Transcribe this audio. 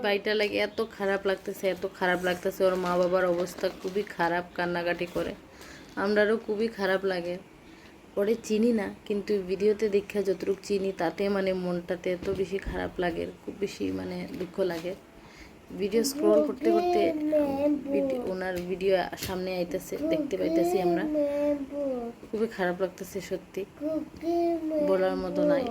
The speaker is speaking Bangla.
বাড়িটা লাগে এত খারাপ লাগতেছে, এত খারাপ লাগতেছে। ওর মা বাবার অবস্থা খুবই খারাপ, কান্নাকাটি করে। আমরারও খুবই খারাপ লাগে। পরে চিনি না, কিন্তু ভিডিওতে দেখে যতটুকু চিনি তাতে মানে মনটাতে এত বেশি খারাপ লাগে, খুব বেশি মানে দুঃখ লাগে। ভিডিও স্ক্রল করতে করতে ওনার ভিডিও সামনে আইতেছে, দেখতে পাইতেছি আমরা। খুবই খারাপ লাগতেছে, সত্যি বলার মতো নাই।